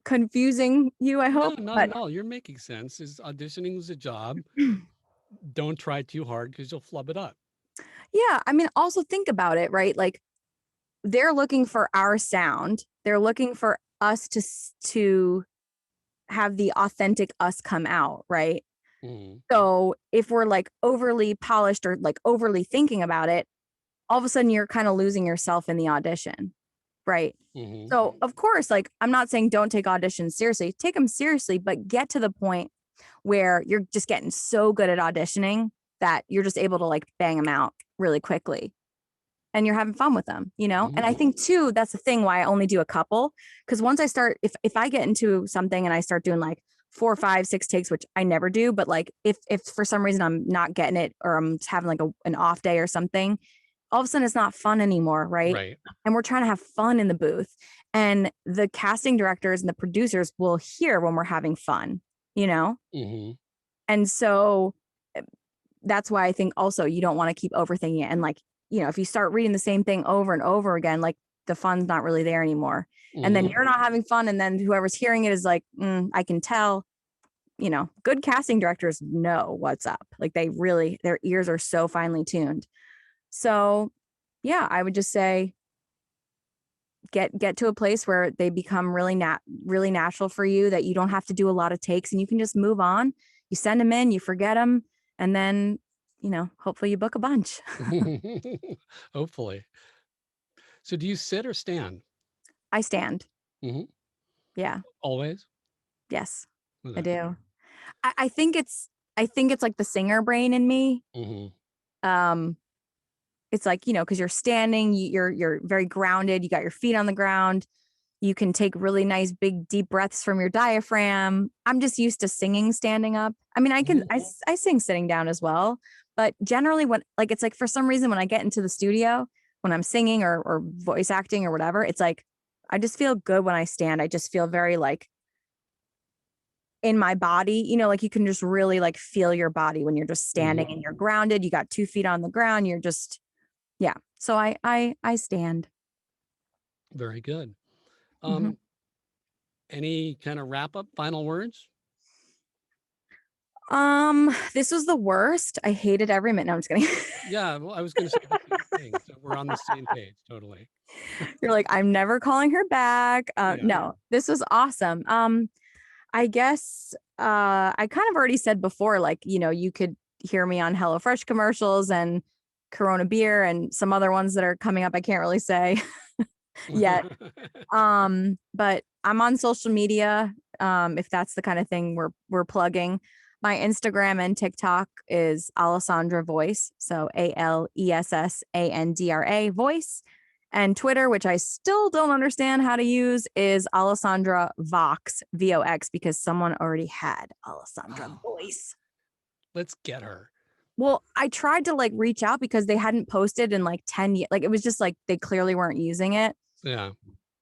confusing you, I hope. No, not at all. You're making sense. Auditioning is a job. Don't try too hard because you'll flub it up. Yeah. I mean, also think about it, right? Like they're looking for our sound. They're looking for us to have the authentic us come out, right? Mm-hmm. So if we're like overly polished or like overly thinking about it, all of a sudden you're kind of losing yourself in the audition, right? Mm-hmm. So of course, like I'm not saying don't take auditions seriously, take them seriously, but get to the point where you're just getting so good at auditioning that you're just able to like bang them out really quickly and you're having fun with them, And I think too, that's the thing why I only do a couple. Because once I start, if I get into something and I start doing like 4, 5, 6 takes, which I never do, but like if for some reason I'm not getting it or I'm just having like an off day or something, all of a sudden it's not fun anymore, right? Right. And we're trying to have fun in the booth. And the casting directors and the producers will hear when we're having fun, Mm-hmm. And so that's why I think also you don't want to keep overthinking it. And like, if you start reading the same thing over and over again, like the fun's not really there anymore. Mm-hmm. And then you're not having fun. And then whoever's hearing it is like, I can tell, good casting directors know what's up. Like their ears are so finely tuned. So yeah, I would just say, get to a place where they become really natural for you, that you don't have to do a lot of takes and you can just move on. You send them in, you forget them, and then, hopefully you book a bunch. Hopefully. So do you sit or stand? I stand. Mhm. Yeah. Always? Yes, I Okay. do. I think it's like the singer brain in me. Mhm. Um, it's like, because you're standing, you're very grounded, you got your feet on the ground. You can take really nice big deep breaths from your diaphragm. I'm just used to singing standing up. I mean, I sing sitting down as well, but generally it's like for some reason when I get into the studio, when I'm singing or voice acting or whatever, it's like I just feel good when I stand. I just feel very like in my body, like you can just really like feel your body when you're just standing and you're grounded. You got 2 feet on the ground. You're just, yeah. So I stand. Very good. Mhm. Any kind of wrap up final words? This was the worst. I hated every minute. No, I'm just kidding. Yeah, well, I was going to say the same thing. So we're on the same page, totally. You're like, I'm never calling her back. Yeah. No, this was awesome. I guess I kind of already said before, like, you could hear me on HelloFresh commercials and Corona beer and some other ones that are coming up. I can't really say yet. But I'm on social media. If that's the kind of thing we're plugging. My Instagram and TikTok is Alessandra Voice. So ALESSANDRA Voice. And Twitter, which I still don't understand how to use, is Alessandra Vox, VOX, because someone already had Alessandra Voice. Let's get her. Well, I tried to like reach out because they hadn't posted in like 10 years. Like it was just like they clearly weren't using it. Yeah.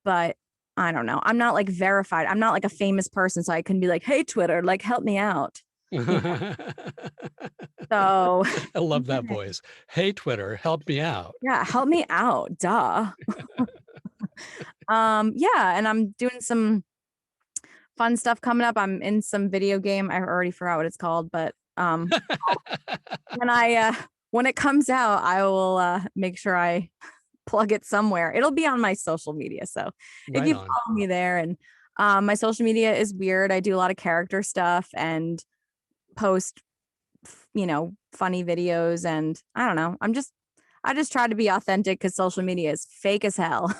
But I don't know. I'm not like verified. I'm not like a famous person. So I can be like, hey, Twitter, like help me out. So I love that voice. Hey, Twitter, help me out. yeah, help me out. Duh. Yeah, and I'm doing some fun stuff coming up. I'm in some video game. I already forgot what it's called, but when it comes out, I will make sure I plug it somewhere. It'll be on my social media. So if Right you on. follow me there, and my social media is weird. I do a lot of character stuff and post, funny videos, and I don't know. I just try to be authentic because social media is fake as hell.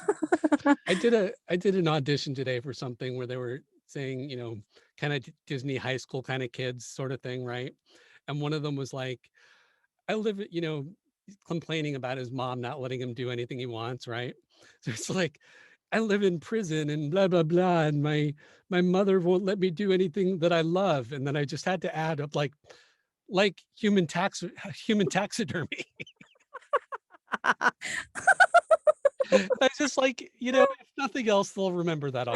I did an audition today for something where they were saying, kind of Disney high school kind of kids sort of thing, right? And one of them was like, I live, complaining about his mom not letting him do anything he wants, right? So it's like, I live in prison and blah blah blah, and my mother won't let me do anything that I love, and then I just had to add up like human taxidermy. I just like, if nothing else, they'll remember that.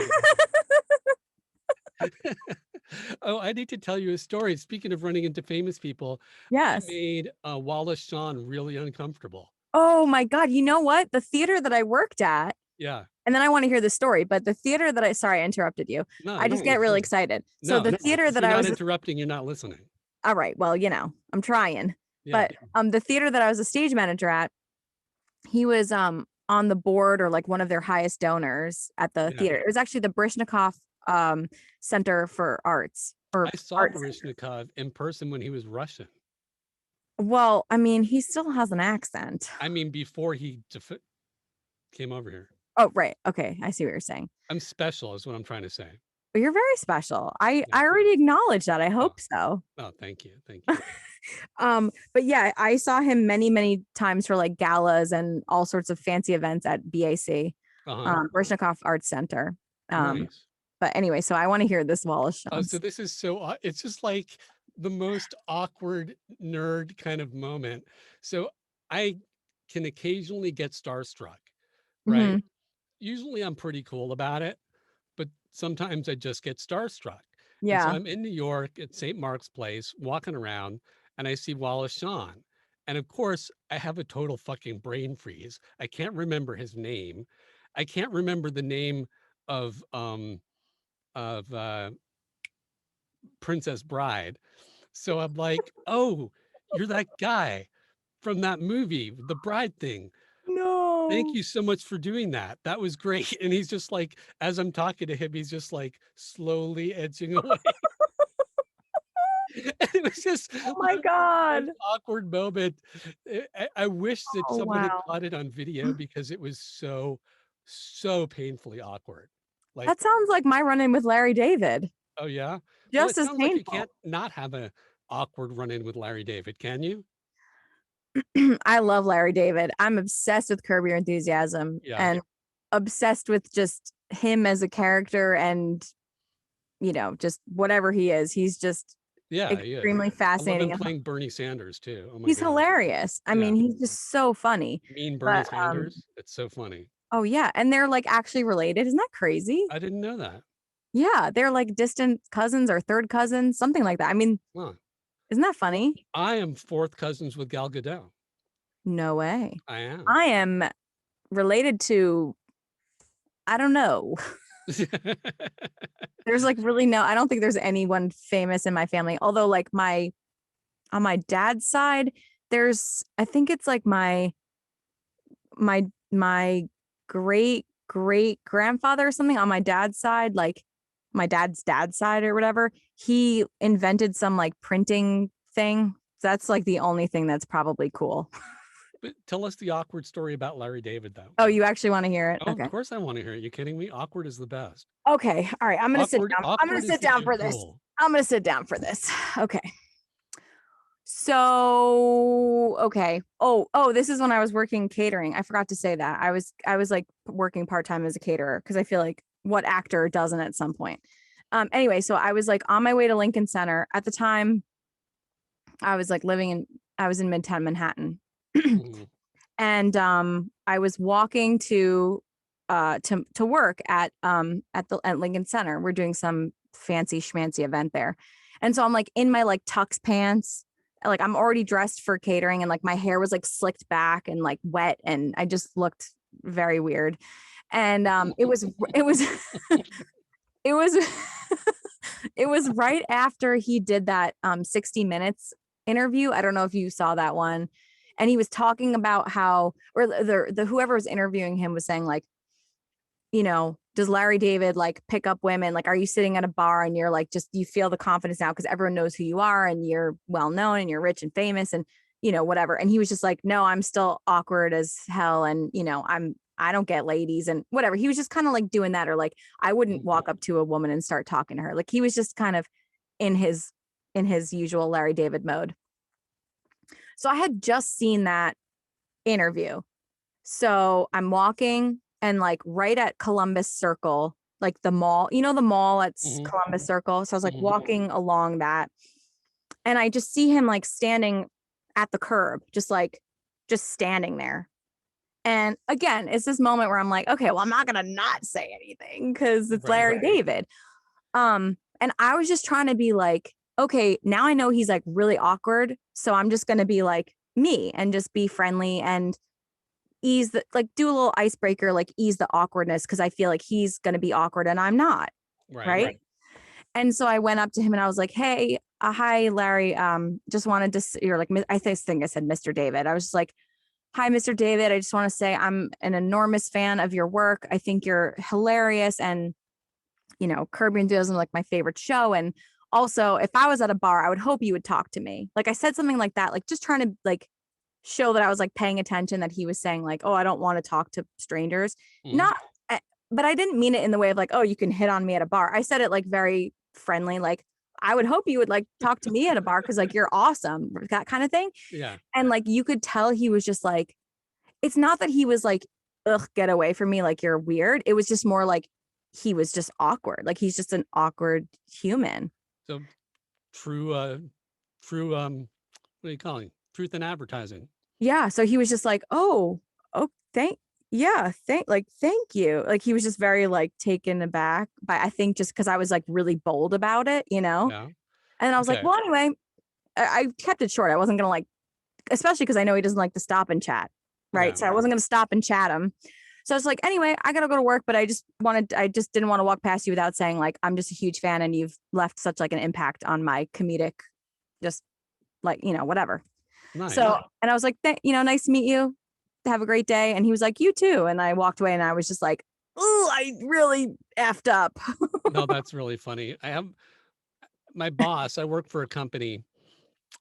Oh, I need to tell you a story. Speaking of running into famous people, I Yes. made Wallace Shawn really uncomfortable. Oh my God. You know what? The theater that I worked at, Yeah. and then I want to hear the story, but the theater that sorry, I interrupted you. No, I no, just get really no, excited. So no, the no. theater If that you're I not was, interrupting, you're not listening. all right, well, I'm trying, Yeah. but the theater that I was a stage manager at, he was on the board or like one of their highest donors at the Yeah. theater. It was actually the Brishnikov Center for Arts or I saw Arts. Baryshnikov in person when he was Russian. Well, I mean, he still has an accent. I mean, before he came over here. Oh, right. Okay, I see what you're saying. I'm special is what I'm trying to say. But you're very special. I Yeah. already acknowledged that. I Oh, hope so. oh, thank you. Thank you. But yeah, I saw him many, many times for like galas and all sorts of fancy events at BAC, Brishnikov Arts Center. Nice. But anyway, so I want to hear this Wallace Oh, Shawn. so this is it's just like the most awkward nerd kind of moment. So I can occasionally get starstruck, right? Mhm. Usually I'm pretty cool about it, but sometimes I just get starstruck. And so Yeah. I'm in New York at St. Mark's Place, walking around, and I see Wallace Shawn. And of course, I have a total fucking brain freeze. I can't remember his name. I can't remember the name of of Princess Bride. So I'm like, oh, you're that guy from that movie, the bride thing. No. Thank you so much for doing that. That was great. And he's just like, as I'm talking to him, he's just like slowly edging away. And it was just Oh my God. an awkward moment. I wish that Oh, someone had wow. caught it on video because it was so painfully awkward. Like, That sounds like my run-in with Larry David. oh yeah. Well, Just it as sounds like you painful. can't not have a awkward run-in with Larry David, can you? I love Larry David. I'm obsessed with Curb Your Enthusiasm Yeah. and obsessed with just him as a character and, just whatever he is. He's just Yeah, extremely I love fascinating. him playing Bernie Sanders too. Oh my He's God. hilarious. I mean, he's just so funny. Mean Bernie But Sanders. It's so funny. oh yeah, and they're like actually related. Isn't that crazy? I didn't know that. Yeah, they're like distant cousins or third cousins, something like that. I mean, Huh. isn't that funny? I am fourth cousins with Gal Gadot. No way. I am. I am related to, I don't know. There's like really I don't think there's anyone famous in my family. Although like on my dad's side, I think it's like my great great grandfather or something on my dad's side, like my dad's side or whatever. He invented some like printing thing. That's like the only thing that's probably cool. But tell us the awkward story about Larry David, though. Oh, you actually want to hear it? Oh, Okay. of course I want to hear it. You kidding me? Awkward is the best. Okay. All right. I'm going to sit down. I'm going to sit down for this. I'm going to sit down for this. Okay. So, okay. Oh, this is when I was working catering. I forgot to say that. I was like working part-time as a caterer because I feel like what actor doesn't at some point. Anyway, so I was like on my way to Lincoln Center at the time. I was like I was in Midtown Manhattan. And I was walking to work at Lincoln Center. We're doing some fancy schmancy event there. And so I'm like in my like tux pants, like I'm already dressed for catering, and like my hair was like slicked back and like wet, and I just looked very weird. And it was it was it was right after he did that 60 Minutes interview. I don't know if you saw that one. And he was talking about how, or the whoever was interviewing him was saying like, does Larry David like pick up women? Like, are you sitting at a bar and you're like, just, you feel the confidence now because everyone knows who you are and you're well known and you're rich and famous and, whatever. And he was just like, no, I'm still awkward as hell. And, I don't get ladies and whatever. He was just kind of like doing that, or like, I wouldn't walk up to a woman and start talking to her. Like he was just kind of in his usual Larry David mode. So I had just seen that interview. So I'm walking and like right at Columbus Circle, like the mall, the mall at Columbus Circle. So I was like walking along that, and I just see him like standing at the curb, just standing there. And again, it's this moment where I'm like, okay, well, I'm not going to not say anything because it's Larry David. And I was just trying to be like, okay, now I know he's like really awkward. So I'm just going to be like me and just be friendly and ease the, like do a little icebreaker, like ease the awkwardness. Cause I feel like he's going to be awkward and I'm not. Right. And so I went up to him and I was like, hey, hi, Larry. Just wanted to, you're like, I think I said, Mr. David. I was just like, hi, Mr. David. I just want to say I'm an enormous fan of your work. I think you're hilarious. And, Curb Your Enthusiasm, like my favorite show. And also, if I was at a bar, I would hope you would talk to me. Like I said something like that, like just trying to like show that I was like paying attention, that he was saying like, oh, I don't want to talk to strangers. But I didn't mean it in the way of like, oh, you can hit on me at a bar. I said it like very friendly, like I would hope you would like talk to me at a bar because like you're awesome, that kind of thing. Yeah. And like you could tell he was just like, it's not that he was like, ugh, get away from me, like you're weird. It was just more like he was just awkward. Like he's just an awkward human. So true, what are you calling? Truth in advertising. Yeah. So he was just like, oh, thank you. Like he was just very like taken aback by, I think just because I was like really bold about it, Yeah. And I was like, well, anyway, I kept it short. I wasn't gonna like, especially because I know he doesn't like to stop and chat. Right. Yeah. So I wasn't gonna stop and chat him. So I was like, anyway, I gotta go to work, but I just didn't want to walk past you without saying like, I'm just a huge fan and you've left such like an impact on my comedic, just like, whatever. Nice. So, and I was like, nice to meet you. have a great day. And he was like, you too. And I walked away and I was just like, oh, I really effed up. No, that's really funny. I have my boss. I work for a company.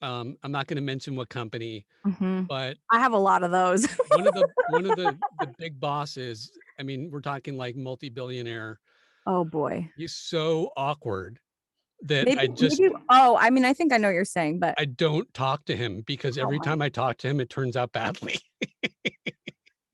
I'm not going to mention what company, but I have a lot of those. one of the big bosses. I mean, we're talking like multi-billionaire. Oh boy. He's so awkward that Maybe. Oh, I mean, I think I know what you're saying, but I don't talk to him because every time I talk to him, it turns out badly.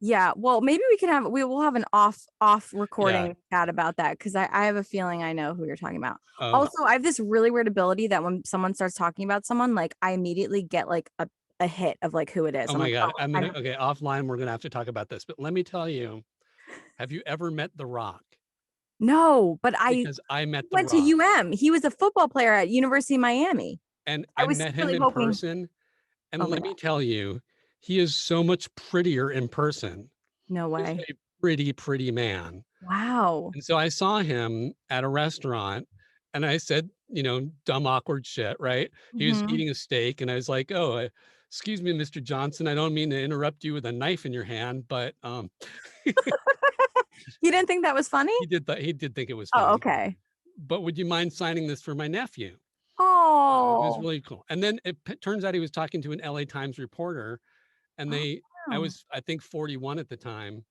yeah. Well, maybe we will have an off recording chat about that, because I have a feeling I know who you're talking about. Also, I have this really weird ability that when someone starts talking about someone, like I immediately get like a hit of like who it is. Oh I'm my like, God. Okay, offline, we're gonna have to talk about this. But let me tell you, have you ever met The Rock? No, but Because I met The went Rock. to UM. He was a football player at University of Miami. And I met him in person. And let me tell you, he is so much prettier in person. No way. He's a pretty, pretty man. Wow. And so I saw him at a restaurant and I said, dumb, awkward shit, right? He was eating a steak and I was like, oh, excuse me, Mr. Johnson, I don't mean to interrupt you with a knife in your hand, but you didn't think that was funny? He did think it was funny. Oh, okay. But would you mind signing this for my nephew? Oh, it was really cool. And then it turns out he was talking to an LA Times reporter, and I was, I think, 41 at the time.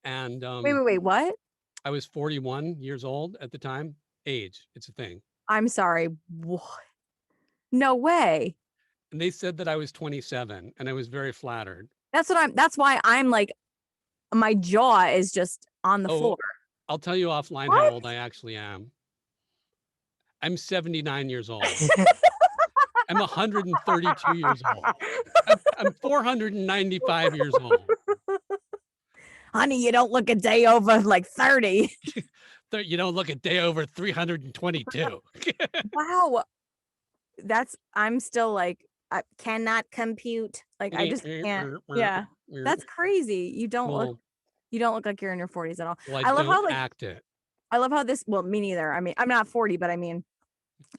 And wait, what? I was 41 years old at the time. Age, it's a thing. I'm sorry. What? No way. And they said that I was 27, and I was very flattered. That's why I'm like, my jaw is just on the floor. I'll tell you offline how old I actually am. I'm 79 years old. I'm 132 years old. I'm 495 years old. Honey, you don't look a day over like 30. You don't look a day over 322. Wow. I'm still like, I cannot compute. Like, I just can't. Yeah. That's crazy. You don't look like you're in your 40s at all. Well, I love how act it. I love how this, well, me neither. I mean, I'm not 40, but I mean,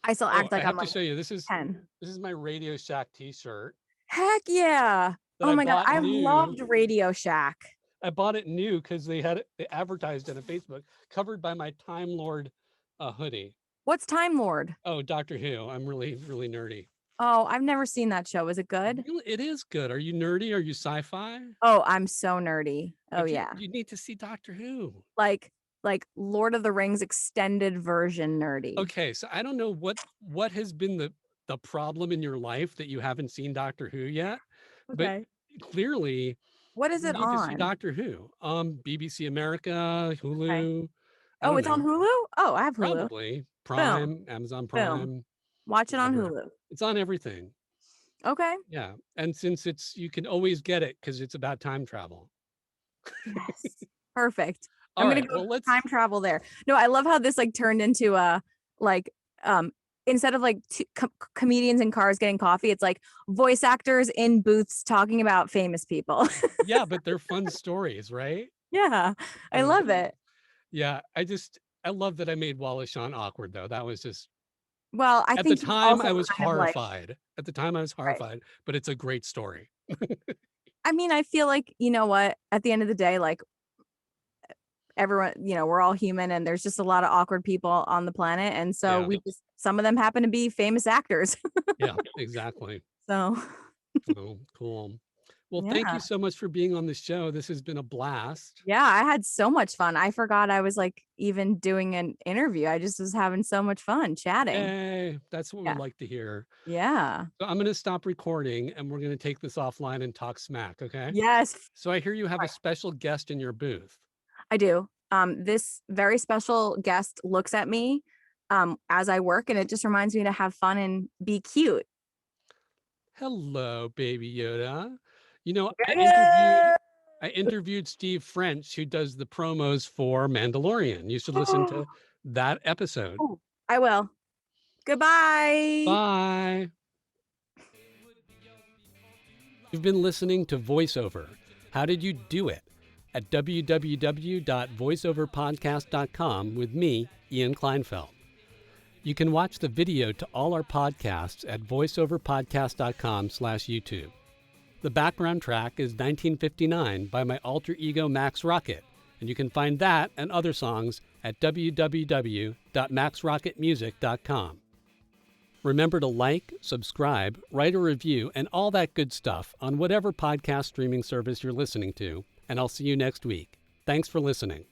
I still act like I'm like to show you. This is 10. This is my Radio Shack t-shirt. Heck yeah. Oh my God. I loved Radio Shack. I bought it new because they advertised it on Facebook, covered by my Time Lord hoodie. What's Time Lord? Oh, Doctor Who. I'm really, really nerdy. Oh, I've never seen that show. Is it good? It is good. Are you nerdy? Are you sci-fi? Oh, I'm so nerdy. Oh, yeah. You need to see Doctor Who. Like Lord of the Rings extended version nerdy. Okay, so I don't know what has been the problem in your life that you haven't seen Doctor Who yet, but clearly, what is it on? To see Doctor Who, BBC America, Hulu. Okay. Oh, it's on Hulu. Oh, I have Hulu. Probably Prime, Amazon Prime. Boom. Watch it on Hulu. It's on everything. Okay. Yeah, and since you can always get it because it's about time travel. Yes. Perfect. I'm gonna go time travel there. No, I love how this like turned into instead of like comedians in cars getting coffee, it's like voice actors in booths talking about famous people. Yeah, but they're fun stories, right? Yeah, I love it. Yeah, I love that I made Wallace Shawn awkward though. That was just. Well, I think at the time I was horrified. At the time I was horrified, but it's a great story. I mean, I feel like, you know what, at the end of the day, like everyone, we're all human and there's just a lot of awkward people on the planet. And so some of them happen to be famous actors. Yeah, exactly. So. Oh, cool. Well, thank you so much for being on the show. This has been a blast. Yeah, I had so much fun. I forgot I was like even doing an interview. I just was having so much fun chatting. Hey, that's what we like to hear. Yeah. So I'm going to stop recording and we're going to take this offline and talk smack, okay? Yes. So I hear you have a special guest in your booth. I do. This very special guest looks at me as I work, and it just reminds me to have fun and be cute. Hello, Baby Yoda. I interviewed Steve French, who does the promos for Mandalorian. You should listen to that episode. Oh, I will. Goodbye. Bye. You've been listening to VoiceOver. How did you do it? At www.voiceoverpodcast.com with me, Ian Kleinfeld. You can watch the video to all our podcasts at voiceoverpodcast.com/YouTube. The background track is 1959 by my alter ego Max Rocket, and you can find that and other songs at www.maxrocketmusic.com. Remember to like, subscribe, write a review, and all that good stuff on whatever podcast streaming service you're listening to, and I'll see you next week. Thanks for listening.